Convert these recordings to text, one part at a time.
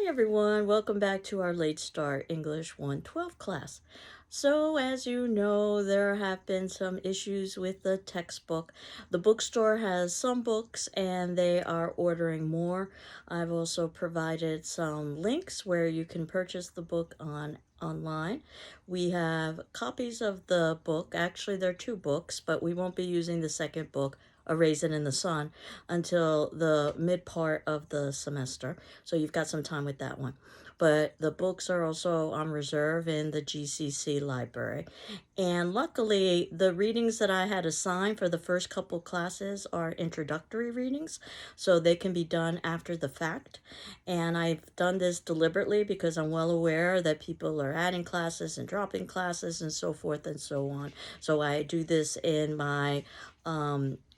Hi everyone, welcome back to our Late Start English 112 class. So as you know, there have been some issues with the textbook. The bookstore has some books and they are ordering more. I've also provided some links where you can purchase the book online. We have copies of the book. Actually, there are two books, but we won't be using the second book, A Raisin in the Sun, until the mid part of the semester. So you've got some time with that one. But the books are also on reserve in the GCC library. And luckily, the readings that I had assigned for the first couple classes are introductory readings, so they can be done after the fact. And I've done this deliberately because I'm well aware that people are adding classes and dropping classes and so forth and so on. So I do this in my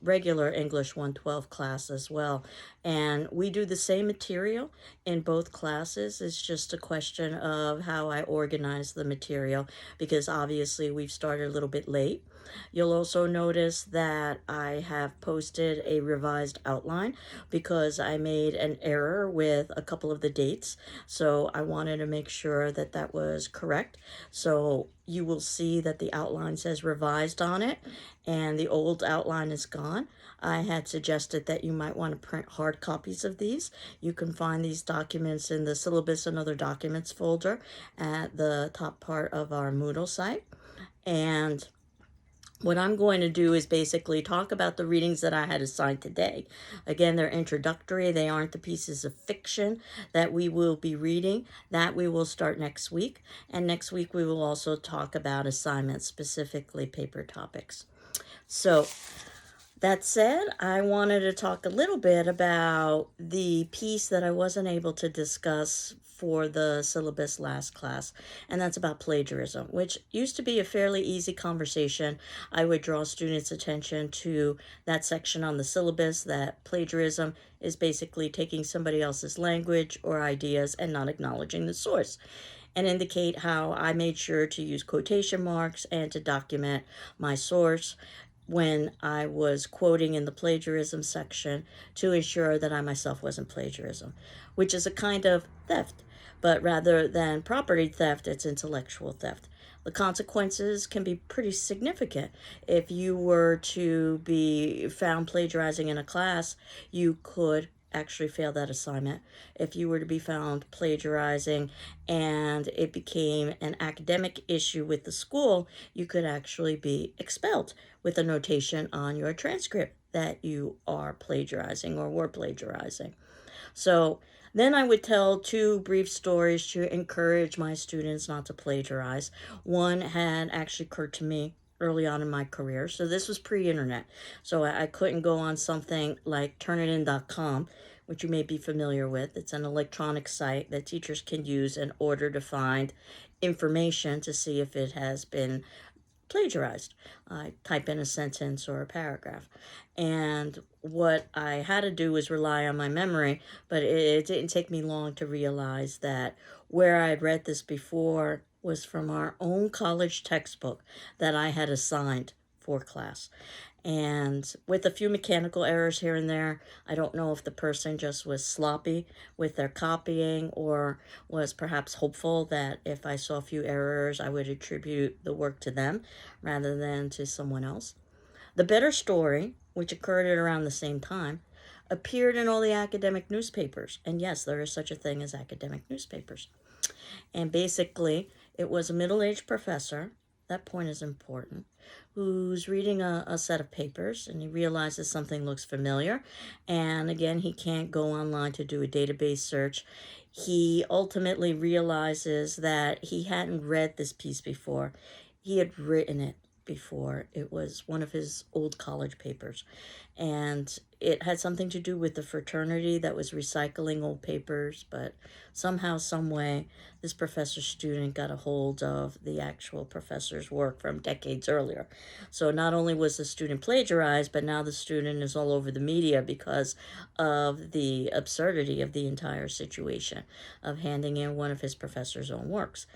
regular English 112 class as well. And we do the same material in both classes. It's just a question of how I organize the material because obviously we've started a little bit late. You'll also notice that I have posted a revised outline because I made an error with a couple of the dates. So I wanted to make sure that that was correct. So you will see that the outline says revised on it and the old outline is gone. I had suggested that you might want to print hard copies of these. You can find these documents in the syllabus and other documents folder at the top part of our Moodle site. And what I'm going to do is basically talk about the readings that I had assigned today. Again, they're introductory. They aren't the pieces of fiction that we will be reading. That we will start next week. And next week we will also talk about assignments, specifically paper topics. So that said, I wanted to talk a little bit about the piece that I wasn't able to discuss for the syllabus last class, and that's about plagiarism, which used to be a fairly easy conversation. I would draw students' attention to that section on the syllabus that plagiarism is basically taking somebody else's language or ideas and not acknowledging the source, and indicate how I made sure to use quotation marks and to document my source when I was quoting in the plagiarism section to ensure that I myself wasn't plagiarism, which is a kind of theft. But rather than property theft, it's intellectual theft. The consequences can be pretty significant. If you were to be found plagiarizing in a class, you could actually fail that assignment. If you were to be found plagiarizing and it became an academic issue with the school, you could actually be expelled with a notation on your transcript that you are plagiarizing or were plagiarizing. So then I would tell two brief stories to encourage my students not to plagiarize. One had actually occurred to me early on in my career. So this was pre-internet. So I couldn't go on something like Turnitin.com, which you may be familiar with. It's an electronic site that teachers can use in order to find information to see if it has been plagiarized. I type in a sentence or a paragraph. And what I had to do was rely on my memory, but it didn't take me long to realize that where I had read this before was from our own college textbook that I had assigned for class. And with a few mechanical errors here and there, I don't know if the person just was sloppy with their copying or was perhaps hopeful that if I saw a few errors, I would attribute the work to them rather than to someone else. The better story, which occurred at around the same time, appeared in all the academic newspapers. And yes, there is such a thing as academic newspapers. And basically, it was a middle-aged professor, that point is important, who's reading a set of papers and he realizes something looks familiar. And again, he can't go online to do a database search. He ultimately realizes that he hadn't read this piece before. He had written it before. It was one of his old college papers. And it had something to do with the fraternity that was recycling old papers, but somehow, some way, this professor's student got a hold of the actual professor's work from decades earlier. So not only was the student plagiarized, but now the student is all over the media because of the absurdity of the entire situation of handing in one of his professor's own works.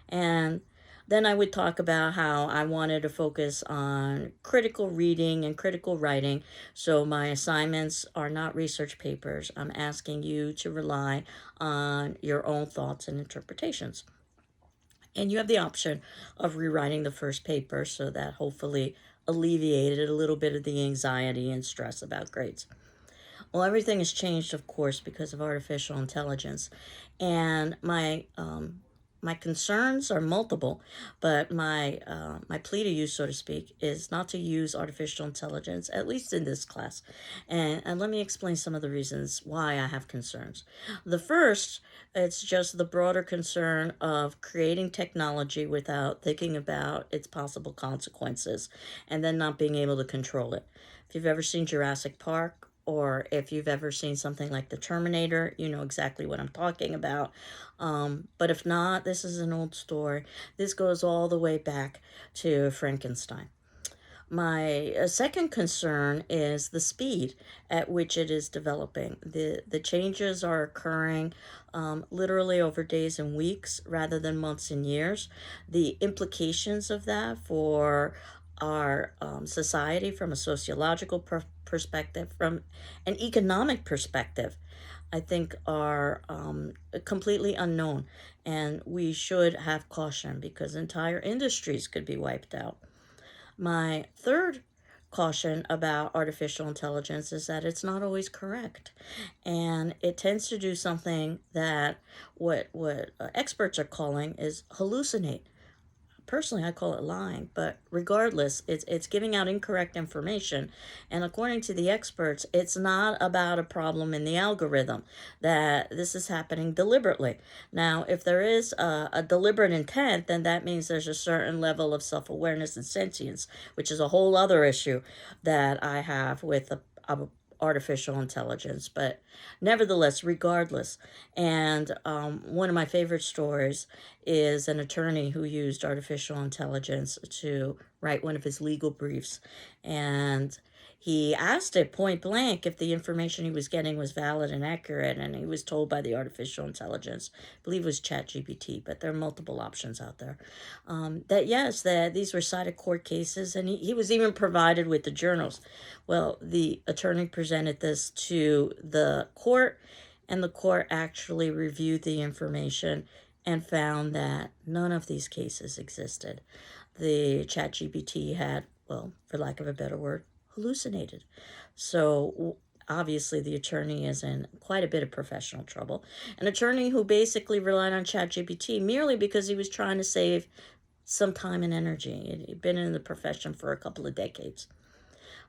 And Then I would talk about how I wanted to focus on critical reading and critical writing. So my assignments are not research papers. I'm asking you to rely on your own thoughts and interpretations. And you have the option of rewriting the first paper, so that hopefully alleviated a little bit of the anxiety and stress about grades. Well, everything has changed, of course, because of artificial intelligence. And my concerns are multiple, but my plea to you, so to speak, is not to use artificial intelligence, at least in this class. And let me explain some of the reasons why I have concerns. The first, it's just the broader concern of creating technology without thinking about its possible consequences and then not being able to control it. If you've ever seen Jurassic Park, or if you've ever seen something like The Terminator, you know exactly what I'm talking about. But if not, this is an old story. This goes all the way back to Frankenstein. My second concern is the speed at which it is developing. The changes are occurring literally over days and weeks rather than months and years. The implications of that for our society from a sociological perspective, from an economic perspective, I think are completely unknown. And we should have caution because entire industries could be wiped out. My third caution about artificial intelligence is that it's not always correct, and it tends to do something that what experts are calling is hallucinate. Personally, I call it lying, but regardless, it's giving out incorrect information. And according to the experts, it's not about a problem in the algorithm, that this is happening deliberately. Now, if there is a deliberate intent, then that means there's a certain level of self-awareness and sentience, which is a whole other issue that I have with artificial intelligence. But nevertheless, regardless, and one of my favorite stories is an attorney who used artificial intelligence to write one of his legal briefs, and he asked it point blank if the information he was getting was valid and accurate, and he was told by the artificial intelligence, I believe it was ChatGPT, but there are multiple options out there, that yes, that these were cited court cases, and he was even provided with the journals. Well, the attorney presented this to the court, and the court actually reviewed the information and found that none of these cases existed. The ChatGPT had, well, for lack of a better word, hallucinated. So obviously the attorney is in quite a bit of professional trouble. An attorney who basically relied on ChatGPT merely because he was trying to save some time and energy. He'd been in the profession for a couple of decades.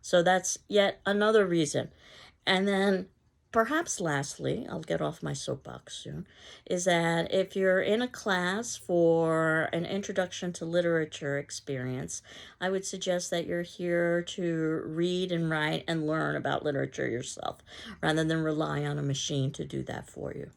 So that's yet another reason. And then perhaps lastly, I'll get off my soapbox soon, is that if you're in a class for an introduction to literature experience, I would suggest that you're here to read and write and learn about literature yourself, rather than rely on a machine to do that for you.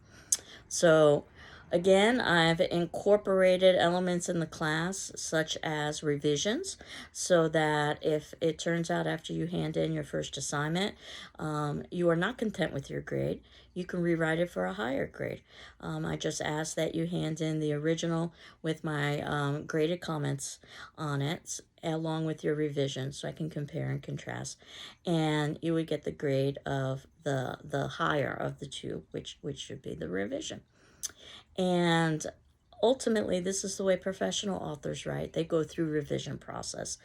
So again, I've incorporated elements in the class such as revisions, so that if it turns out after you hand in your first assignment, you are not content with your grade, you can rewrite it for a higher grade. I just ask that you hand in the original with my graded comments on it, along with your revision, so I can compare and contrast, and you would get the grade of the higher of the two, which should be the revision. And ultimately, this is the way professional authors write. They go through revision process.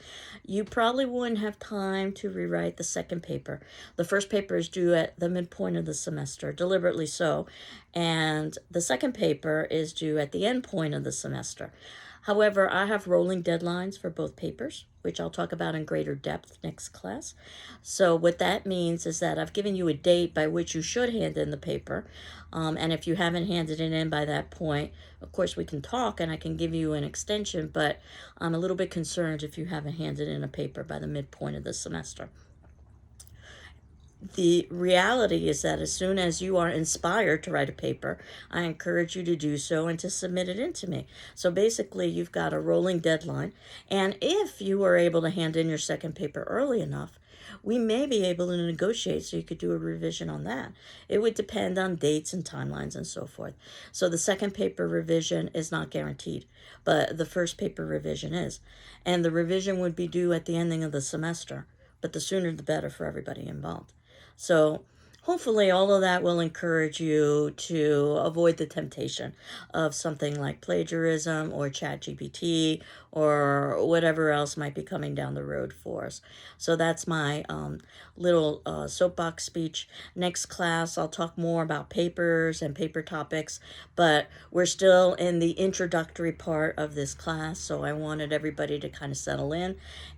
You probably wouldn't have time to rewrite the second paper. The first paper is due at the midpoint of the semester, deliberately so, and the second paper is due at the end point of the semester. However, I have rolling deadlines for both papers, which I'll talk about in greater depth next class. So what that means is that I've given you a date by which you should hand in the paper. And if you haven't handed it in by that point, of course, we can talk and I can give you an extension, but I'm a little bit concerned if you haven't handed in a paper by the midpoint of the semester. The reality is that as soon as you are inspired to write a paper, I encourage you to do so and to submit it in to me. So basically, you've got a rolling deadline. And if you are able to hand in your second paper early enough, we may be able to negotiate so you could do a revision on that. It would depend on dates and timelines and so forth. So the second paper revision is not guaranteed, but the first paper revision is. And the revision would be due at the ending of the semester, but the sooner the better for everybody involved. So hopefully all of that will encourage you to avoid the temptation of something like plagiarism or ChatGPT or whatever else might be coming down the road for us. So that's my little soapbox speech. Next class, I'll talk more about papers and paper topics, but we're still in the introductory part of this class, so I wanted everybody to kind of settle in.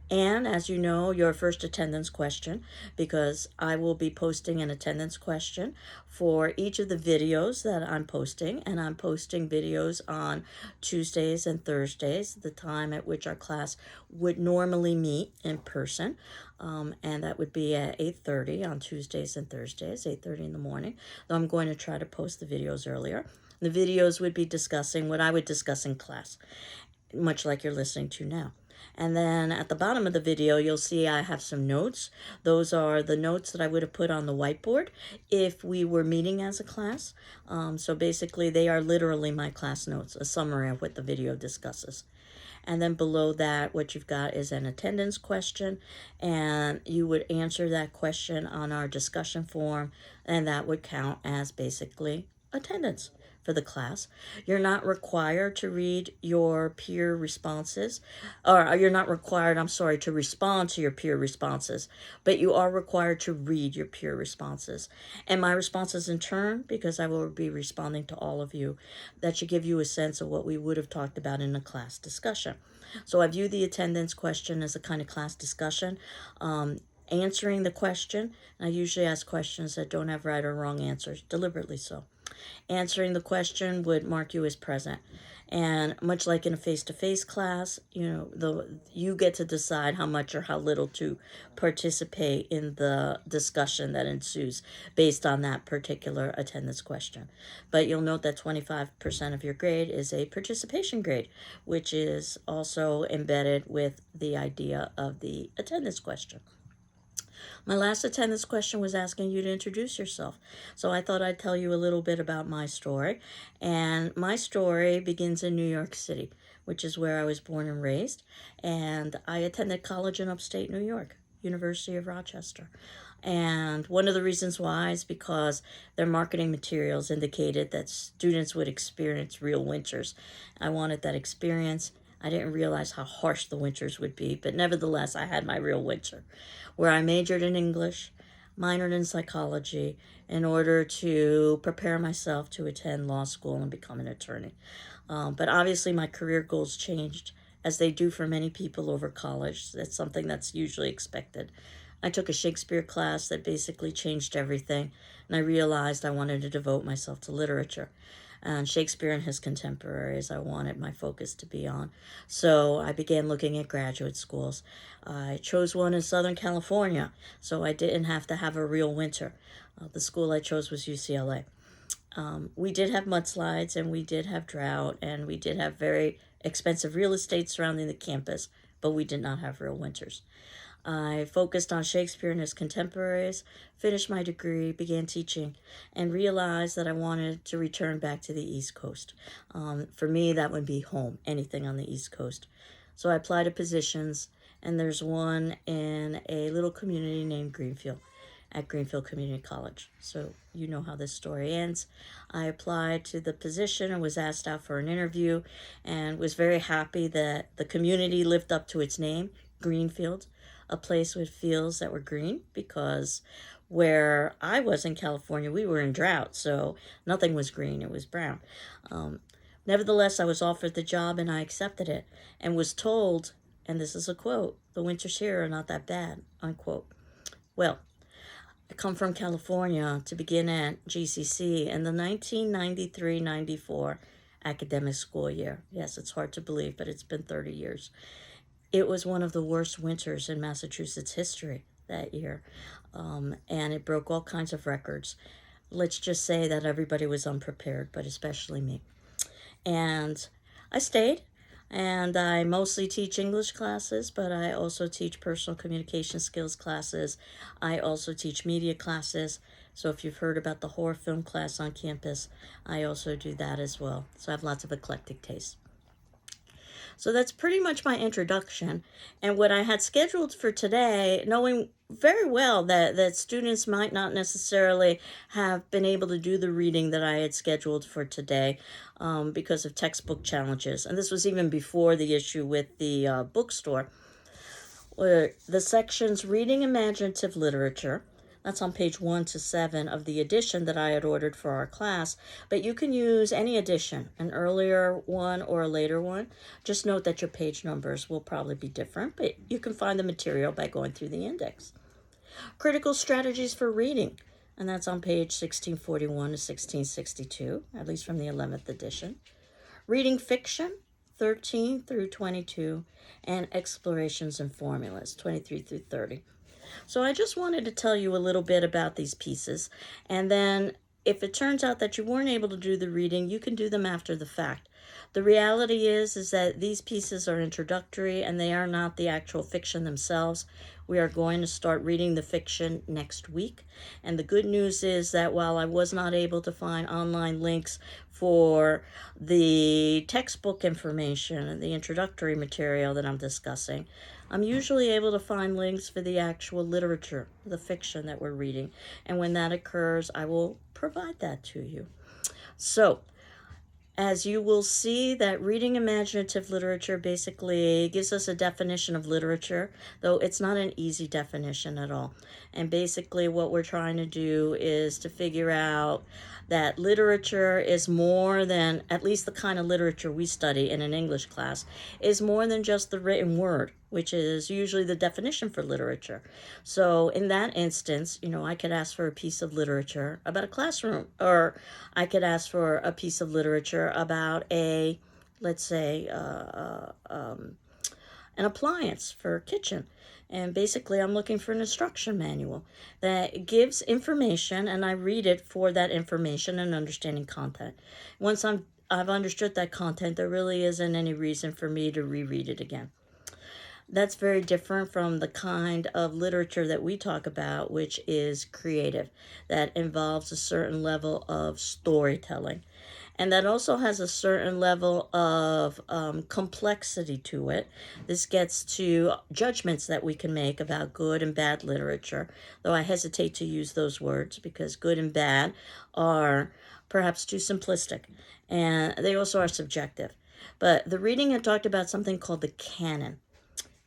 And as you know, your first attendance question, because I will be posting an attendance question for each of the videos that I'm posting, and I'm posting videos on Tuesdays and Thursdays, the time at which our class would normally meet in person, and that would be at 8:30 on Tuesdays and Thursdays, 8:30 in the morning, though I'm going to try to post the videos earlier. The videos would be discussing what I would discuss in class, much like you're listening to now. And then at the bottom of the video, you'll see I have some notes. Those are the notes that I would have put on the whiteboard if we were meeting as a class. So basically, they are literally my class notes, a summary of what the video discusses. And then below that, what you've got is an attendance question, and you would answer that question on our discussion form, and that would count as basically attendance for the class. You're not required to read your peer responses, or you're not required, I'm sorry, to respond to your peer responses, but you are required to read your peer responses. And my responses in turn, because I will be responding to all of you, that should give you a sense of what we would have talked about in a class discussion. So I view the attendance question as a kind of class discussion. Answering the question, I usually ask questions that don't have right or wrong answers, deliberately so. Answering the question would mark you as present. And much like in a face-to-face class, you get to decide how much or how little to participate in the discussion that ensues based on that particular attendance question. But you'll note that 25% of your grade is a participation grade, which is also embedded with the idea of the attendance question. My last attendance question was asking you to introduce yourself. So I thought I'd tell you a little bit about my story. And my story begins in New York City, which is where I was born and raised. And I attended college in upstate New York, University of Rochester. And one of the reasons why is because their marketing materials indicated that students would experience real winters. I wanted that experience. I didn't realize how harsh the winters would be, but nevertheless, I had my real winter, where I majored in English, minored in psychology, in order to prepare myself to attend law school and become an attorney. But obviously, my career goals changed, as they do for many people over college. That's something that's usually expected. I took a Shakespeare class that basically changed everything, and I realized I wanted to devote myself to literature. And Shakespeare and his contemporaries I wanted my focus to be on. So I began looking at graduate schools. I chose one in Southern California, so I didn't have to have a real winter. The school I chose was UCLA. We did have mudslides, and we did have drought, and we did have very expensive real estate surrounding the campus, but we did not have real winters. I focused on Shakespeare and his contemporaries, finished my degree, began teaching, and realized that I wanted to return back to the East Coast. For me, that would be home, anything on the East Coast. So I applied to positions, and there's one in a little community named Greenfield, at Greenfield Community College. So you know how this story ends. I applied to the position and was asked out for an interview, and was very happy that the community lived up to its name, Greenfield, a place with fields that were green, because where I was in California, we were in drought, so nothing was green, it was brown. Nevertheless, I was offered the job and I accepted it, and was told, and this is a quote, "The winters here are not that bad," unquote. Well, I come from California to begin at GCC in the 1993-94 academic school year. Yes, it's hard to believe, but it's been 30 years. It was one of the worst winters in Massachusetts history that year, and it broke all kinds of records. Let's just say that everybody was unprepared, but especially me. And I stayed. And I mostly teach English classes, but I also teach personal communication skills classes. I also teach media classes. So if you've heard about the horror film class on campus, I also do that as well. So I have lots of eclectic tastes. So that's pretty much my introduction. And what I had scheduled for today, knowing very well that students might not necessarily have been able to do the reading that I had scheduled for today because of textbook challenges. And this was even before the issue with the bookstore, where the sections Reading Imaginative Literature, that's on page 1 to 7 of the edition that I had ordered for our class, but you can use any edition, an earlier one or a later one. Just note that your page numbers will probably be different, but you can find the material by going through the index. Critical Strategies for Reading, and that's on page 1641 to 1662, at least from the 11th edition. Reading Fiction, 13 through 22, and Explorations and Formulas, 23 through 30. So I just wanted to tell you a little bit about these pieces, and then if it turns out that you weren't able to do the reading, you can do them after the fact. The reality is that these pieces are introductory and they are not the actual fiction themselves. We are going to start reading the fiction next week. And the good news is that while I was not able to find online links for the textbook information and the introductory material that I'm discussing, I'm usually able to find links for the actual literature, the fiction that we're reading. And when that occurs, I will provide that to you. So, as you will see, that reading imaginative literature basically gives us a definition of literature, though it's not an easy definition at all. And basically what we're trying to do is to figure out that literature is more than, at least the kind of literature we study in an English class, is more than just the written word, which is usually the definition for literature. So in that instance, I could ask for a piece of literature about a classroom, or I could ask for a piece of literature about let's say, an appliance for a kitchen. And basically, I'm looking for an instruction manual that gives information, and I read it for that information and understanding content. Once I've understood that content, there really isn't any reason for me to reread it again. That's very different from the kind of literature that we talk about, which is creative, that involves a certain level of storytelling. And that also has a certain level of complexity to it. This gets to judgments that we can make about good and bad literature, though I hesitate to use those words because good and bad are perhaps too simplistic, and they also are subjective. But the reading had talked about something called the canon,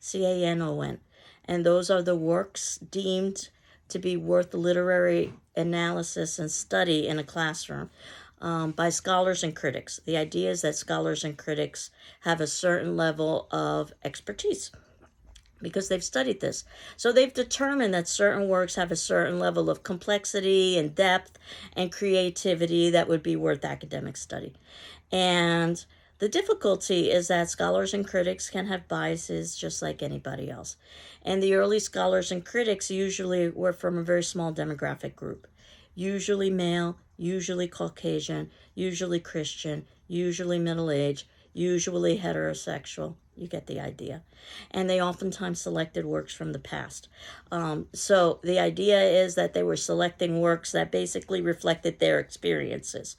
Canon, and those are the works deemed to be worth literary analysis and study in a classroom by scholars and critics. The idea is that scholars and critics have a certain level of expertise because they've studied this. So they've determined that certain works have a certain level of complexity and depth and creativity that would be worth academic study. And the difficulty is that scholars and critics can have biases just like anybody else. And the early scholars and critics usually were from a very small demographic group, usually male, usually Caucasian, usually Christian, usually middle-aged, usually heterosexual. You get the idea. And they oftentimes selected works from the past. So the idea is that they were selecting works that basically reflected their experiences.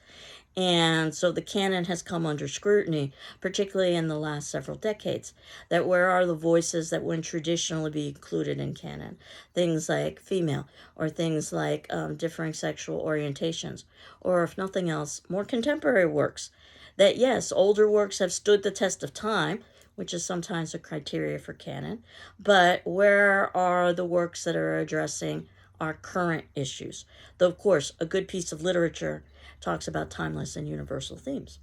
And so the canon has come under scrutiny, particularly in the last several decades, that where are the voices that wouldn't traditionally be included in canon? Things like female, or things like differing sexual orientations, or if nothing else, more contemporary works. That yes, older works have stood the test of time, which is sometimes a criteria for canon, but where are the works that are addressing our current issues? Though, of course, a good piece of literature talks about timeless and universal themes.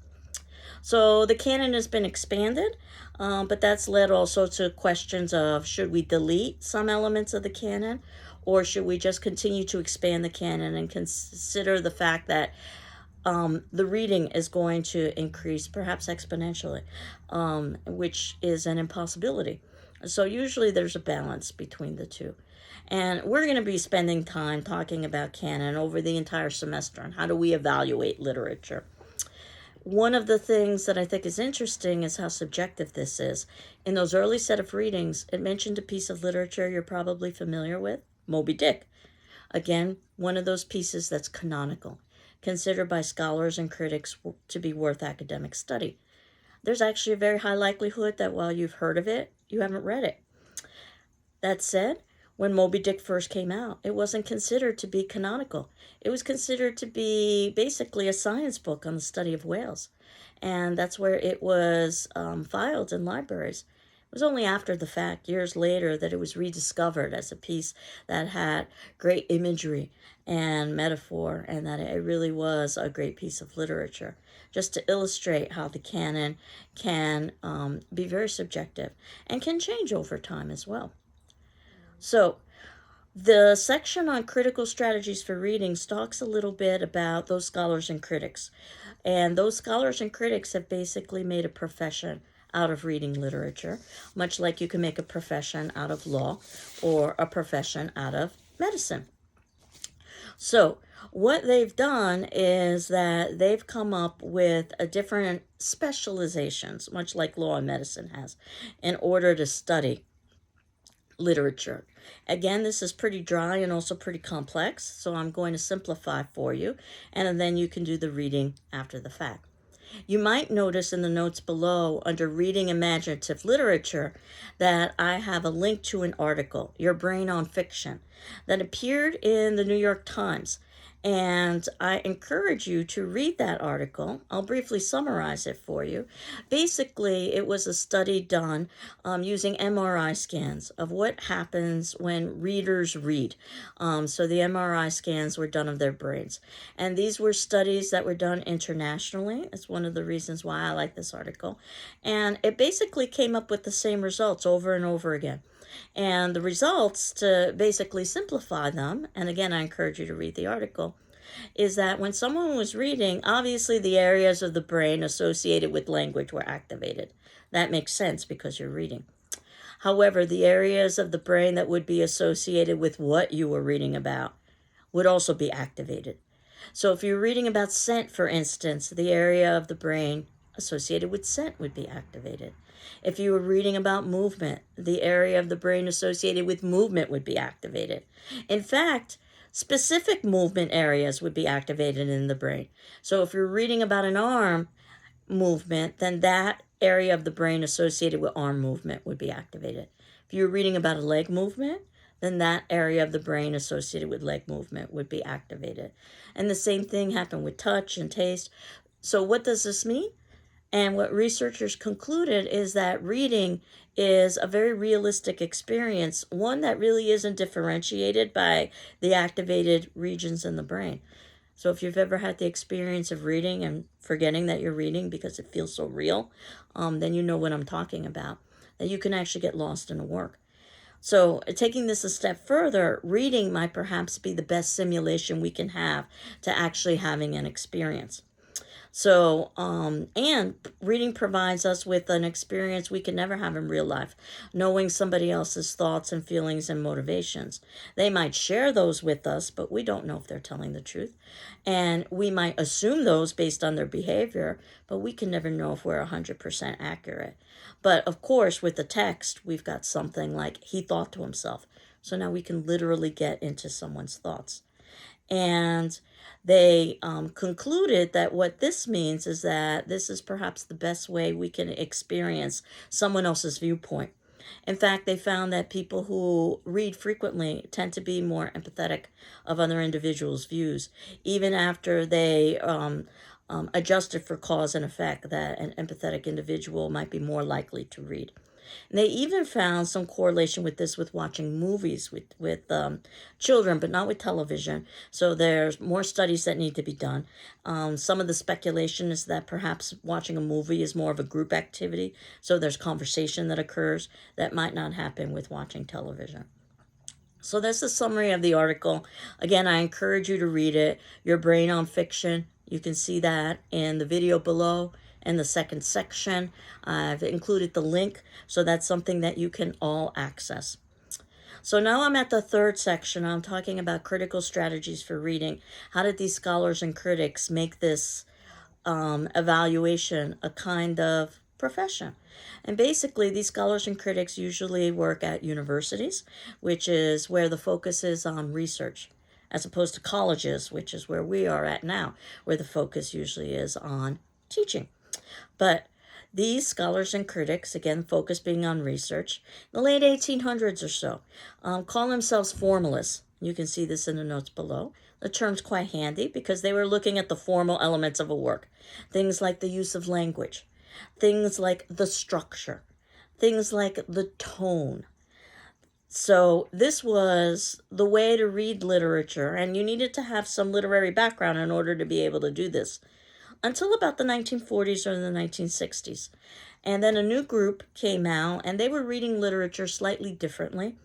So the canon has been expanded, but that's led also to questions of should we delete some elements of the canon, or should we just continue to expand the canon and consider the fact that the reading is going to increase perhaps exponentially, which is an impossibility. So usually there's a balance between the two. And we're going to be spending time talking about canon over the entire semester and how do we evaluate literature. One of the things that I think is interesting is how subjective this is. In those early set of readings, it mentioned a piece of literature you're probably familiar with, Moby Dick. Again, one of those pieces that's canonical, considered by scholars and critics to be worth academic study. There's actually a very high likelihood that while you've heard of it, you haven't read it. That said, when Moby Dick first came out, it wasn't considered to be canonical. It was considered to be basically a science book on the study of whales. And that's where it was filed in libraries. It was only after the fact, years later, that it was rediscovered as a piece that had great imagery and metaphor, and that it really was a great piece of literature, just to illustrate how the canon can be very subjective and can change over time as well. So, the section on critical strategies for reading talks a little bit about those scholars and critics. And those scholars and critics have basically made a profession out of reading literature, much like you can make a profession out of law or a profession out of medicine. So, what they've done is that they've come up with a different specializations, much like law and medicine has, in order to study literature. Again, this is pretty dry and also pretty complex, so I'm going to simplify for you, and then you can do the reading after the fact. You might notice in the notes below, under Reading Imaginative Literature, that I have a link to an article, Your Brain on Fiction, that appeared in the New York Times. And I encourage you to read that article. I'll briefly summarize it for you. Basically, it was a study done using MRI scans of what happens when readers read. So the MRI scans were done of their brains. And these were studies that were done internationally. It's one of the reasons why I like this article. And it basically came up with the same results over and over again. And the results, to basically simplify them, and again, I encourage you to read the article, is that when someone was reading, obviously the areas of the brain associated with language were activated. That makes sense because you're reading. However, the areas of the brain that would be associated with what you were reading about would also be activated. So if you're reading about scent, for instance, the area of the brain associated with scent would be activated. If you were reading about movement, the area of the brain associated with movement would be activated. In fact, specific movement areas would be activated in the brain. So if you're reading about an arm movement, then that area of the brain associated with arm movement would be activated. If you're reading about a leg movement, then that area of the brain associated with leg movement would be activated. And the same thing happened with touch and taste. So what does this mean? And what researchers concluded is that reading is a very realistic experience, one that really isn't differentiated by the activated regions in the brain. So if you've ever had the experience of reading and forgetting that you're reading because it feels so real, then you know what I'm talking about, that you can actually get lost in a work. So taking this a step further, reading might perhaps be the best simulation we can have to actually having an experience. So, and reading provides us with an experience we can never have in real life, knowing somebody else's thoughts and feelings and motivations. They might share those with us, but we don't know if they're telling the truth. And we might assume those based on their behavior, but we can never know if we're 100% accurate. But of course, with the text, we've got something like, he thought to himself. So now we can literally get into someone's thoughts. And they concluded that what this means is that this is perhaps the best way we can experience someone else's viewpoint. In fact, they found that people who read frequently tend to be more empathetic of other individuals' views, even after they adjusted for cause and effect, that an empathetic individual might be more likely to read. And they even found some correlation with this with watching movies with children, but not with television. So there's more studies that need to be done. Some of the speculation is that perhaps watching a movie is more of a group activity. So there's conversation that occurs that might not happen with watching television. So that's the summary of the article. Again, I encourage you to read it. Your Brain on Fiction. You can see that in the video below. In the second section, I've included the link, so that's something that you can all access. So now I'm at the third section. I'm talking about critical strategies for reading. How did these scholars and critics make this evaluation, a kind of profession. And basically, these scholars and critics usually work at universities, which is where the focus is on research, as opposed to colleges, which is where we are at now, where the focus usually is on teaching. But these scholars and critics, again, focus being on research, in the late 1800s or so, call themselves formalists. You can see this in the notes below. The term's quite handy because they were looking at the formal elements of a work. Things like the use of language, things like the structure, things like the tone. So this was the way to read literature, and you needed to have some literary background in order to be able to do this, until about the 1940s or the 1960s. And then a new group came out, and they were reading literature slightly differently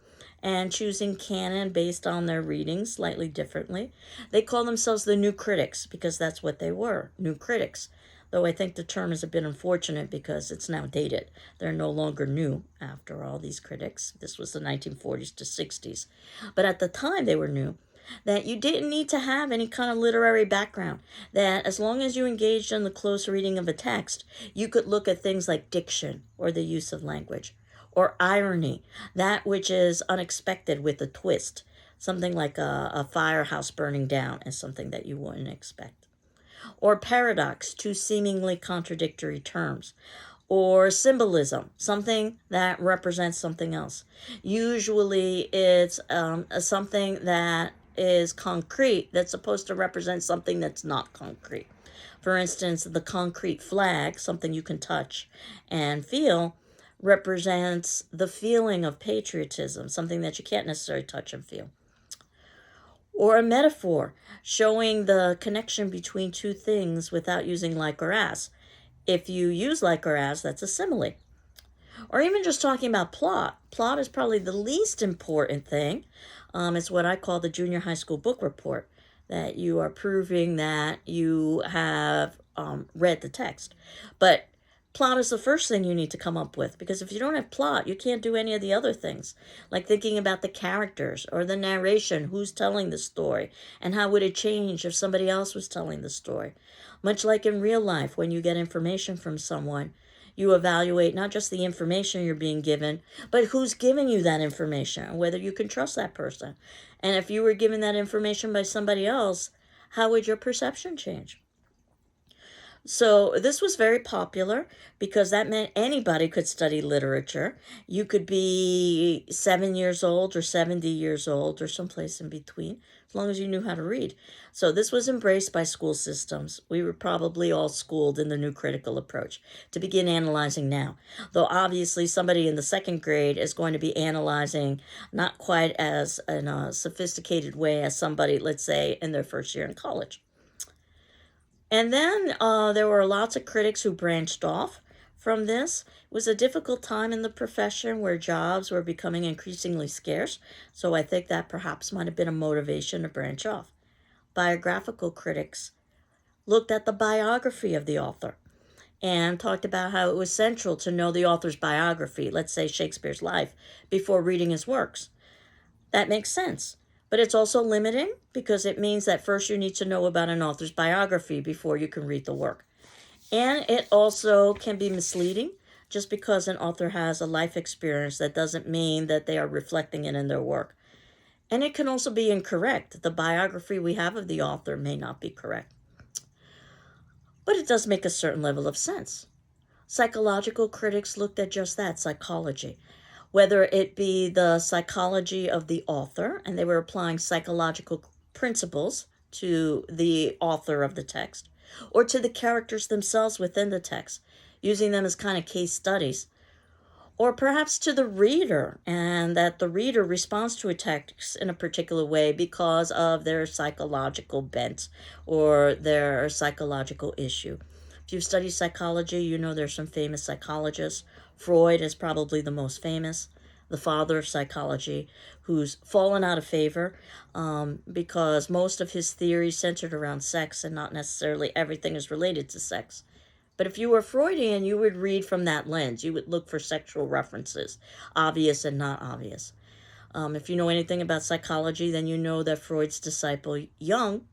and choosing canon based on their readings slightly differently. They call themselves the New Critics because that's what they were, New Critics. Though I think the term is a bit unfortunate because it's now dated. They're no longer new, after all, these critics. This was the 1940s to 60s. But at the time they were new, that you didn't need to have any kind of literary background, that as long as you engaged in the close reading of a text, you could look at things like diction or the use of language, or irony, that which is unexpected with a twist. Something like a firehouse burning down is something that you wouldn't expect. Or paradox, two seemingly contradictory terms. Or symbolism, something that represents something else. Usually it's something that is concrete that's supposed to represent something that's not concrete. For instance, the concrete flag, something you can touch and feel, represents the feeling of patriotism, something that you can't necessarily touch and feel. Or a metaphor, showing the connection between two things without using like or as. If you use like or as, that's a simile. Or even just talking about plot. Plot is probably the least important thing. It's what I call the junior high school book report, that you are proving that you have read the text. But plot is the first thing you need to come up with, because if you don't have plot, you can't do any of the other things, like thinking about the characters or the narration, who's telling the story, and how would it change if somebody else was telling the story. Much like in real life, when you get information from someone, you evaluate not just the information you're being given, but who's giving you that information, and whether you can trust that person. And if you were given that information by somebody else, how would your perception change? So this was very popular because that meant anybody could study literature. You could be 7 years old or 70 years old or someplace in between, as long as you knew how to read. So this was embraced by school systems. We were probably all schooled in the new critical approach to begin analyzing now. Though obviously somebody in the second grade is going to be analyzing not quite as in a sophisticated way as somebody, let's say, in their first year in college. And then there were lots of critics who branched off from this. It was a difficult time in the profession where jobs were becoming increasingly scarce, so I think that perhaps might have been a motivation to branch off. Biographical critics looked at the biography of the author and talked about how it was central to know the author's biography, let's say Shakespeare's life, before reading his works. That makes sense. But it's also limiting because it means that first you need to know about an author's biography before you can read the work. And it also can be misleading. Just because an author has a life experience, that doesn't mean that they are reflecting it in their work. And it can also be incorrect. The biography we have of the author may not be correct. But it does make a certain level of sense. Psychological critics looked at just that, psychology. Whether it be the psychology of the author, and they were applying psychological principles to the author of the text, or to the characters themselves within the text, using them as kind of case studies, or perhaps to the reader, and that the reader responds to a text in a particular way because of their psychological bent or their psychological issue. If you've studied psychology, you know there's some famous psychologists. Freud is probably the most famous, the father of psychology, who's fallen out of favor because most of his theories centered around sex, and not necessarily everything is related to sex. But if you were Freudian, you would read from that lens. You would look for sexual references, obvious and not obvious. If you know anything about psychology, then you know that Freud's disciple, Jung,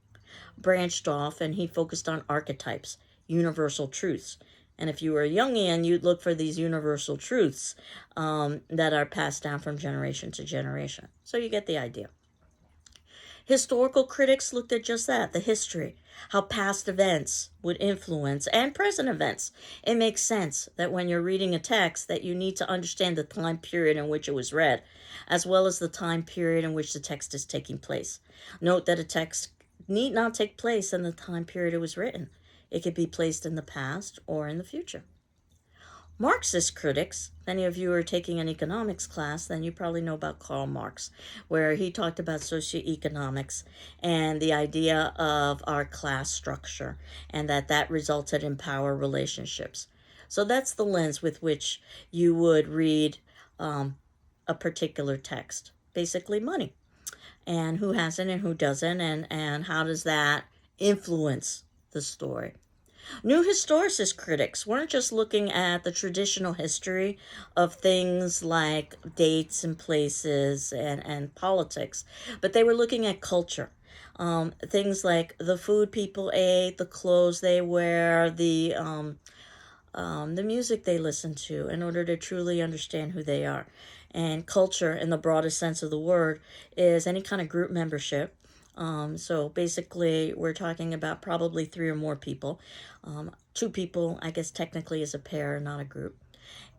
branched off and he focused on archetypes, universal truths. And if you were a Jungian, you'd look for these universal truths that are passed down from generation to generation. So you get the idea. Historical critics looked at just that, the history, how past events would influence and present events. It makes sense that when you're reading a text that you need to understand the time period in which it was read, as well as the time period in which the text is taking place. Note that a text need not take place in the time period it was written. It could be placed in the past or in the future. Marxist critics, if any of you are taking an economics class, then you probably know about Karl Marx, where he talked about socioeconomics and the idea of our class structure, and that resulted in power relationships. So that's the lens with which you would read a particular text, basically money, and who has it and who doesn't, and how does that influence the story. New historicist critics weren't just looking at the traditional history of things like dates and places and politics, but they were looking at culture. Things like the food people ate, the clothes they wear, the music they listen to, in order to truly understand who they are. And culture, in the broadest sense of the word, is any kind of group membership. So basically, we're talking about probably 3 or more people. 2 people, I guess, technically is a pair, not a group.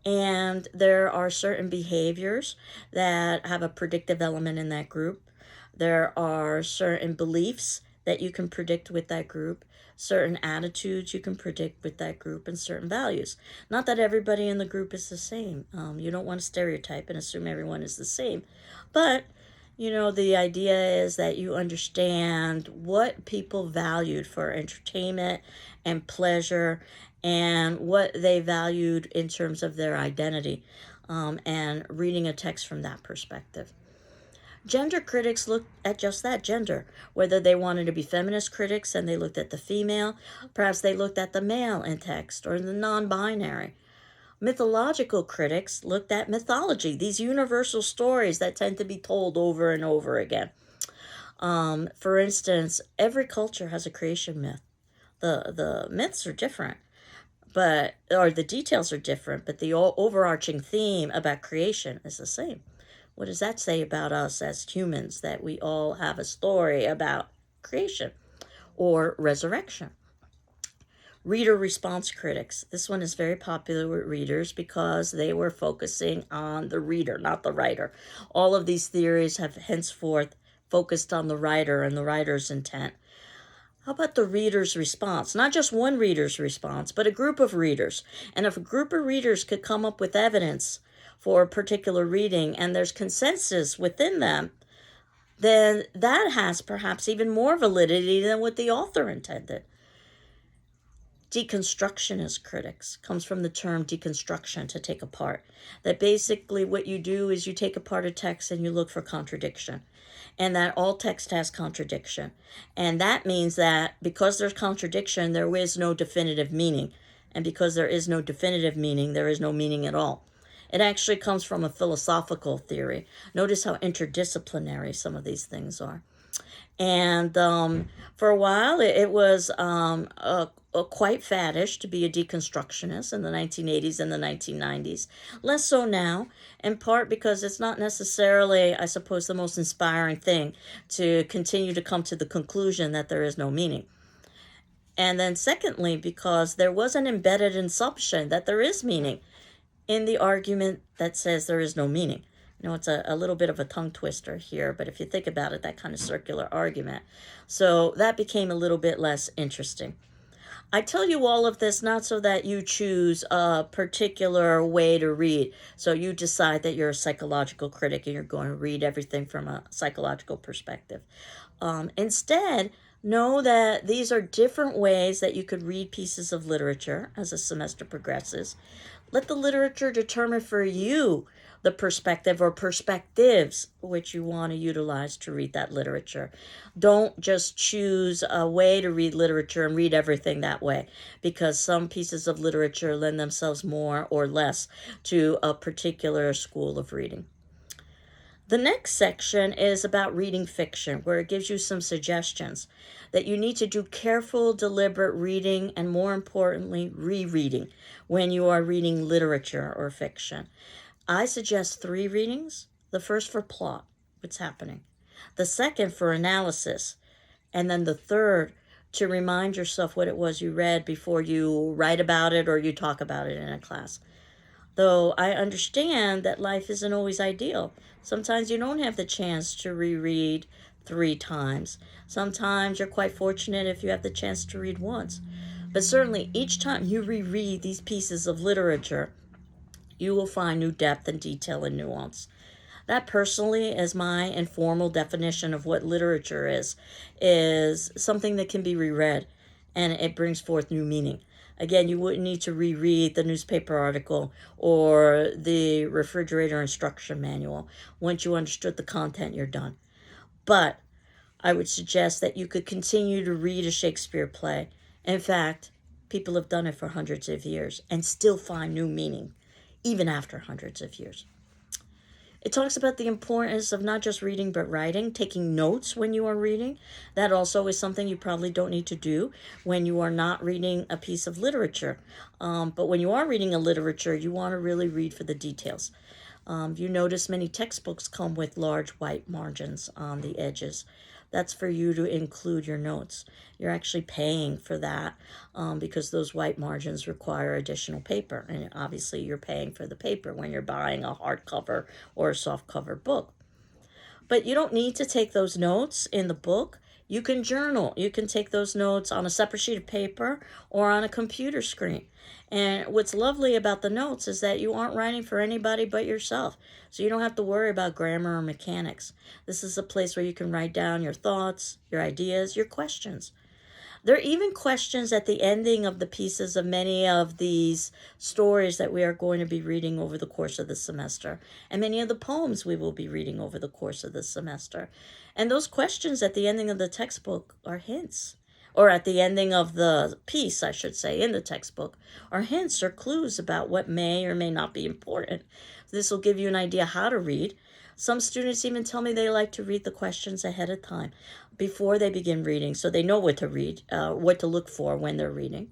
And there are certain behaviors that have a predictive element in that group. There are certain beliefs that you can predict with that group, certain attitudes you can predict with that group, and certain values. Not that everybody in the group is the same. You don't want to stereotype and assume everyone is the same. But the idea is that you understand what people valued for entertainment and pleasure and what they valued in terms of their identity, and reading a text from that perspective. Gender critics looked at just that, gender, whether they wanted to be feminist critics and they looked at the female, perhaps they looked at the male in text or the non-binary. Mythological critics looked at mythology, these universal stories that tend to be told over and over again. For instance, every culture has a creation myth. The myths are different, or the details are different, but the overarching theme about creation is the same. What does that say about us as humans, that we all have a story about creation or resurrection? Reader response critics. This one is very popular with readers because they were focusing on the reader, not the writer. All of these theories have henceforth focused on the writer and the writer's intent. How about the reader's response? Not just one reader's response, but a group of readers. And if a group of readers could come up with evidence for a particular reading and there's consensus within them, then that has perhaps even more validity than what the author intended. Deconstructionist critics comes from the term deconstruction, to take apart. That basically what you do is you take apart a text and you look for contradiction. And that all text has contradiction. And that means that because there's contradiction, there is no definitive meaning. And because there is no definitive meaning, there is no meaning at all. It actually comes from a philosophical theory. Notice how interdisciplinary some of these things are. And for a while, it was quite faddish to be a deconstructionist in the 1980s and the 1990s. Less so now, in part because it's not necessarily, I suppose, the most inspiring thing to continue to come to the conclusion that there is no meaning. And then secondly, because there was an embedded assumption that there is meaning in the argument that says there is no meaning. It's a little bit of a tongue twister here, but if you think about it, that kind of circular argument. So that became a little bit less interesting. I tell you all of this not so that you choose a particular way to read. So you decide that you're a psychological critic and you're going to read everything from a psychological perspective. Instead, know that these are different ways that you could read pieces of literature as a semester progresses. Let the literature determine for you the perspective or perspectives which you want to utilize to read that literature. Don't just choose a way to read literature and read everything that way, because some pieces of literature lend themselves more or less to a particular school of reading. The next section is about reading fiction, where it gives you some suggestions that you need to do careful, deliberate reading, and more importantly, rereading when you are reading literature or fiction. I suggest 3 readings. The first for plot, what's happening. The second for analysis. And then the third to remind yourself what it was you read before you write about it or you talk about it in a class. Though I understand that life isn't always ideal. Sometimes you don't have the chance to reread 3 times. Sometimes you're quite fortunate if you have the chance to read once. But certainly each time you reread these pieces of literature, you will find new depth and detail and nuance. That personally is my informal definition of what literature is something that can be reread and it brings forth new meaning. Again, you wouldn't need to reread the newspaper article or the refrigerator instruction manual. Once you understood the content, you're done. But I would suggest that you could continue to read a Shakespeare play. In fact, people have done it for hundreds of years and still find new meaning, even after hundreds of years. It talks about the importance of not just reading but writing, taking notes when you are reading. That also is something you probably don't need to do when you are not reading a piece of literature. But when you are reading a literature, you want to really read for the details. You notice many textbooks come with large white margins on the edges. That's for you to include your notes. You're actually paying for that because those white margins require additional paper. And obviously you're paying for the paper when you're buying a hardcover or a softcover book. But you don't need to take those notes in the book. You can journal. You can take those notes on a separate sheet of paper or on a computer screen. And what's lovely about the notes is that you aren't writing for anybody but yourself. So you don't have to worry about grammar or mechanics. This is a place where you can write down your thoughts, your ideas, your questions. There are even questions at the ending of the pieces of many of these stories that we are going to be reading over the course of the semester, and many of the poems we will be reading over the course of the semester. And those questions at the ending of the textbook are hints, or at the ending of the piece, I should say, in the textbook, are hints or clues about what may or may not be important. This will give you an idea how to read. Some students even tell me they like to read the questions ahead of time before they begin reading so they know what to read, what to look for when they're reading.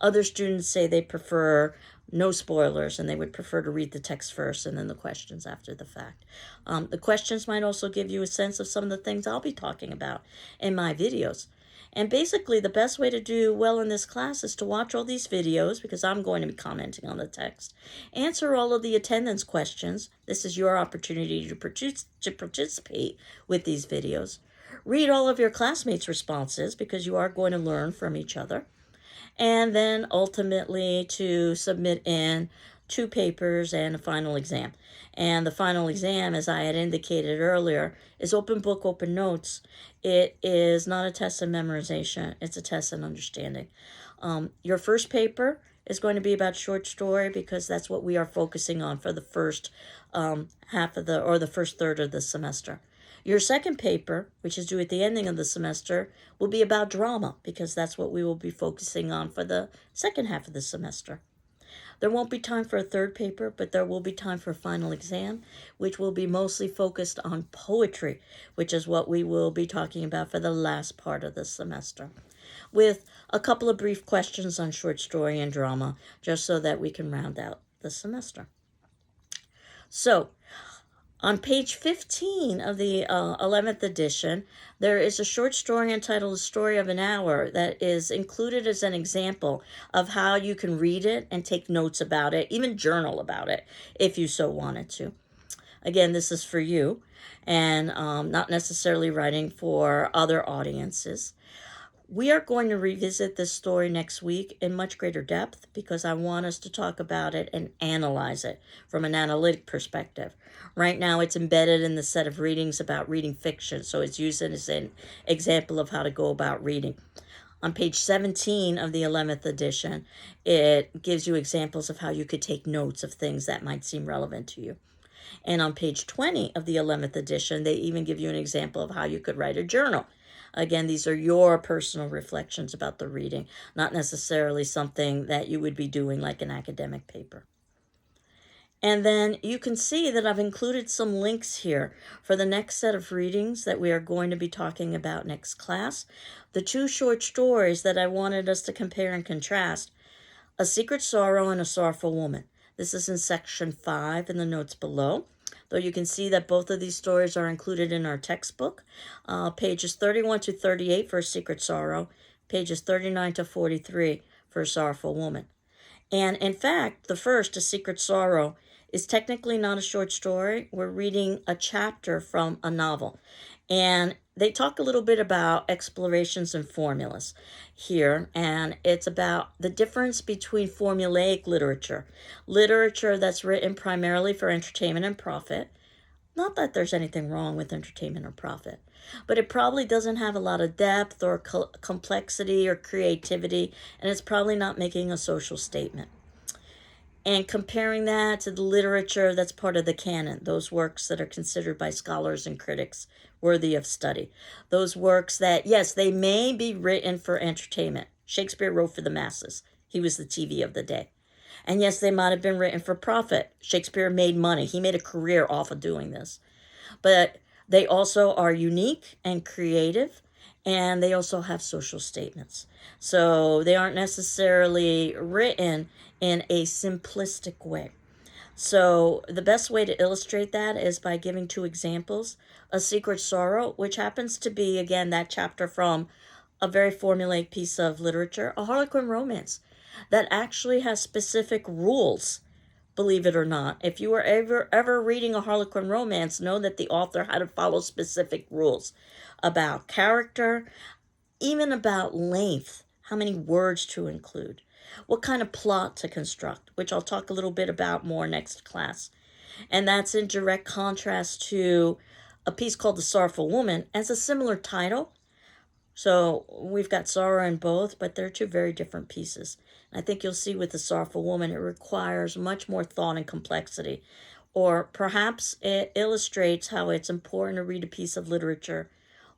Other students say they prefer no spoilers and they would prefer to read the text first and then the questions after the fact. The questions might also give you a sense of some of the things I'll be talking about in my videos. And basically, the best way to do well in this class is to watch all these videos because I'm going to be commenting on the text. Answer all of the attendance questions. This is your opportunity to participate with these videos. Read all of your classmates' responses because you are going to learn from each other. And then ultimately to submit in 2 papers and a final exam. And the final exam, as I had indicated earlier, is open book, open notes. It is not a test of memorization. It's a test of understanding. Your first paper is going to be about short story because that's what we are focusing on for the first half of the first third of the semester. Your second paper, which is due at the ending of the semester, will be about drama because that's what we will be focusing on for the second half of the semester. There won't be time for a third paper, but there will be time for a final exam, which will be mostly focused on poetry, which is what we will be talking about for the last part of the semester, with a couple of brief questions on short story and drama, just so that we can round out the semester. So, on page 15 of the 11th edition, there is a short story entitled "The Story of an Hour" that is included as an example of how you can read it and take notes about it, even journal about it, if you so wanted to. Again, this is for you, and not necessarily writing for other audiences. We are going to revisit this story next week in much greater depth because I want us to talk about it and analyze it from an analytic perspective. Right now, it's embedded in the set of readings about reading fiction, so it's used as an example of how to go about reading. On page 17 of the 11th edition, it gives you examples of how you could take notes of things that might seem relevant to you. And on page 20 of the 11th edition, they even give you an example of how you could write a journal. Again, these are your personal reflections about the reading, not necessarily something that you would be doing like an academic paper. And then you can see that I've included some links here for the next set of readings that we are going to be talking about next class. The two short stories that I wanted us to compare and contrast, A Secret Sorrow and A Sorrowful Woman. This is in section 5 in the notes below. Though you can see that both of these stories are included in our textbook. Pages 31 to 38 for A Secret Sorrow, pages 39 to 43 for A Sorrowful Woman. And in fact, the first, A Secret Sorrow, is technically not a short story. We're reading a chapter from a novel. And they talk a little bit about explorations and formulas here. And it's about the difference between formulaic literature, literature that's written primarily for entertainment and profit. Not that there's anything wrong with entertainment or profit, but it probably doesn't have a lot of depth or complexity or creativity, and it's probably not making a social statement. And comparing that to the literature that's part of the canon, those works that are considered by scholars and critics worthy of study. Those works that, yes, they may be written for entertainment. Shakespeare wrote for the masses. He was the TV of the day. And yes, they might have been written for profit. Shakespeare made money. He made a career off of doing this. But they also are unique and creative, and they also have social statements. So they aren't necessarily written in a simplistic way. So the best way to illustrate that is by giving two examples. A Secret Sorrow, which happens to be, again, that chapter from a very formulaic piece of literature, a Harlequin romance that actually has specific rules, believe it or not. If you were ever reading a Harlequin romance, know that the author had to follow specific rules about character, even about length, how many words to include, what kind of plot to construct, which I'll talk a little bit about more next class. And that's in direct contrast to a piece called The Sorrowful Woman, as a similar title. So we've got sorrow in both, but they're two very different pieces. I think you'll see with The Sorrowful Woman, it requires much more thought and complexity. Or perhaps it illustrates how it's important to read a piece of literature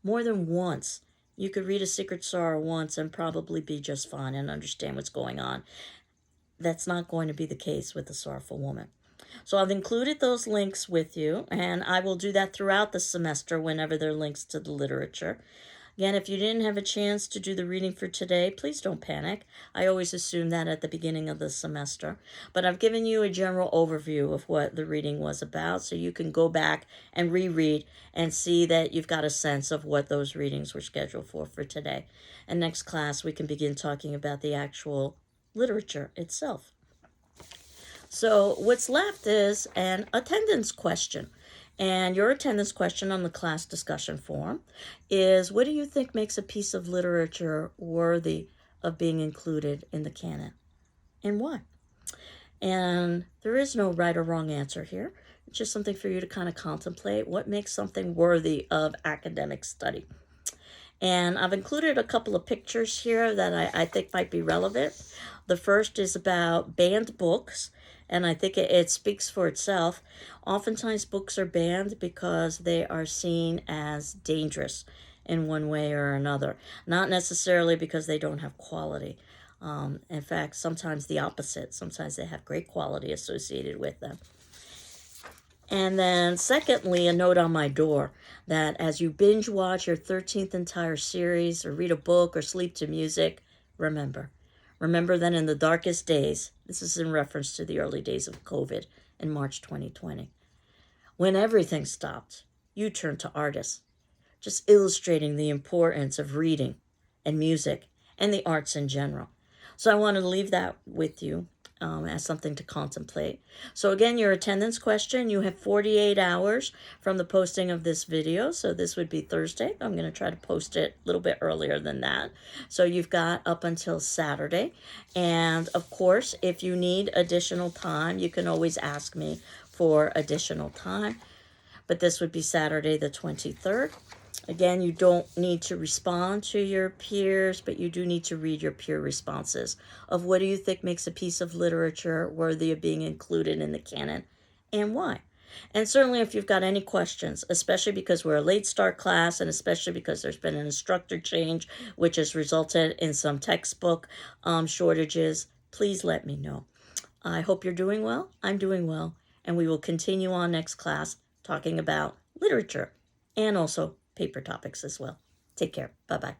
more than once. You could read A Secret Sorrow once and probably be just fine and understand what's going on. That's not going to be the case with The Sorrowful Woman. So I've included those links with you, and I will do that throughout the semester whenever there are links to the literature. Again, if you didn't have a chance to do the reading for today, please don't panic. I always assume that at the beginning of the semester. But I've given you a general overview of what the reading was about, so you can go back and reread and see that you've got a sense of what those readings were scheduled for today. And next class, we can begin talking about the actual literature itself. So what's left is an attendance question. And your attendance question on the class discussion forum is, what do you think makes a piece of literature worthy of being included in the canon, and why? And there is no right or wrong answer here. It's just something for you to kind of contemplate. What makes something worthy of academic study? And I've included a couple of pictures here that I think might be relevant. The first is about banned books, and I think it speaks for itself. Oftentimes books are banned because they are seen as dangerous in one way or another, not necessarily because they don't have quality. In fact, sometimes the opposite. Sometimes they have great quality associated with them. And then secondly, a note on my door that as you binge watch your 13th entire series or read a book or sleep to music, remember that in the darkest days, this is in reference to the early days of COVID in March 2020, when everything stopped, you turned to artists, just illustrating the importance of reading and music and the arts in general. So I wanted to leave that with you as something to contemplate. So again, your attendance question, you have 48 hours from the posting of this video. So this would be Thursday. I'm going to try to post it a little bit earlier than that. So you've got up until Saturday. And of course, if you need additional time, you can always ask me for additional time. But this would be Saturday the 23rd. Again, you don't need to respond to your peers, but you do need to read your peer responses of what do you think makes a piece of literature worthy of being included in the canon and why. And certainly if you've got any questions, especially because we're a late start class and especially because there's been an instructor change, which has resulted in some textbook shortages, please let me know. I hope you're doing well. I'm doing well. and we will continue on next class talking about literature and also paper topics as well. Take care. Bye-bye.